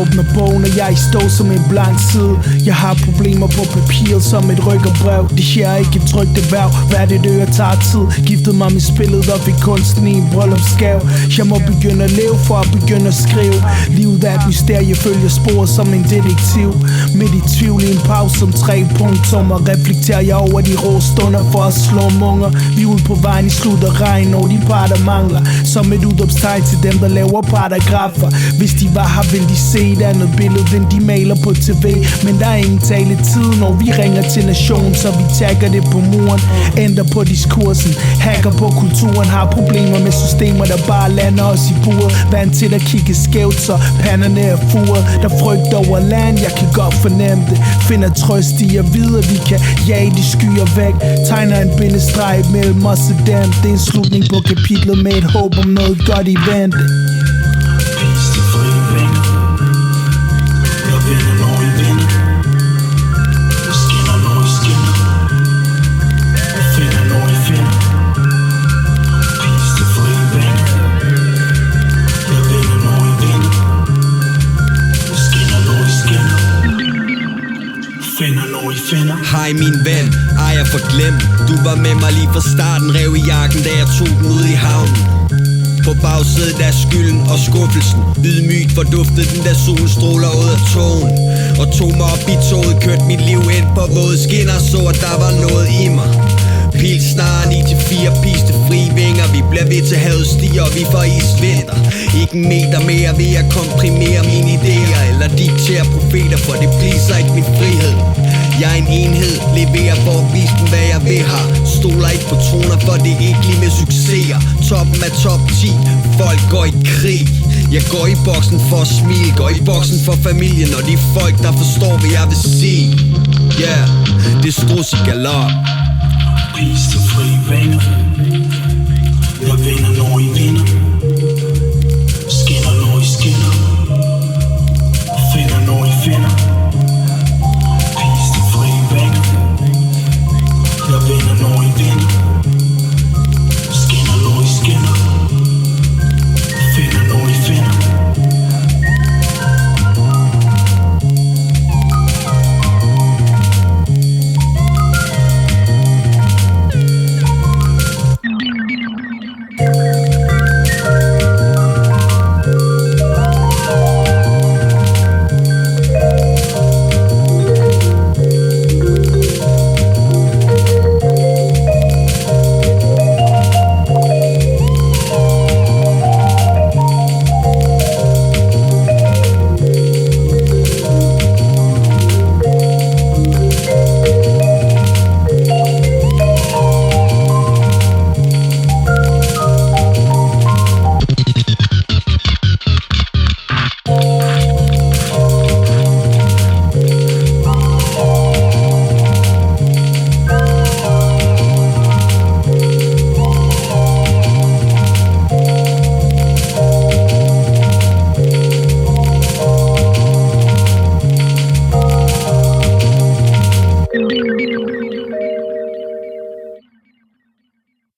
åbner bogen, og jeg er i stå som en blank side. Jeg har problemer på papiret som et rykkerbrev. Det sker ikke et trygt erhverv, hvert et øre tager tid. Giftede mig med spillet og fik kunsten i en bryllupsgave. Jeg må begynde at leve for at begynde at skrive. Livet er et mysterie, følger spor som en detektiv. Midt i tvivl i en pause som 3 punktummer. Reflekterer jeg over de rå stunder for at slå munger. Vi er ude på vejen i slut og regn, og de par der mangler. Som et udopstegn til dem der laver paragrafer. Hvis de var her, vil de se et andet billede, end de maler på tv. Men der er ingen taletid, når vi ringer til nationen, så vi tagger det på muren. Ændrer på diskursen, hacker på kulturen. Har problemer med systemer, der bare lander os i buret. Vant til at kigge skævt, så panderne er furet. Der frygt over land, jeg kan godt fornemme det. Finder trøst i at vide, at vi kan jage de skyer væk. Tegner en bindestreg mellem os og dem. Det er en slutning på kapitlet med et håb om noget godt i vente. Hej min ven, ej jeg forglem. Du var med mig lige fra starten, rev i jakken, da jeg tog den ud i havnen. På bagsædet af skylden og skuffelsen, ydmygt forduftede den, da solen stråler ud af togen. Og tog mig op i toget, kørte mit liv ind på våde skinner, så at der var noget i mig. Pilsnaren 9-4, piste fri vinger. Vi bliver ved til havet stiger, og vi får isvinter. Ikke en meter mere ved at komprimere mine idéer eller diktere profeter, for det pleaser ikke min frihed. Jeg er en enhed, leverer for at vise dem hvad jeg vil her. Stoler ikke på troner, for det er ikke lige med succeser. Toppen af top 10, folk går i krig. Jeg går i boksen for at smile, går i boksen for familien, og de folk der forstår hvad jeg vil sige. Yeah, det er strus i galop. Peace til fri vinger. Jeg vinder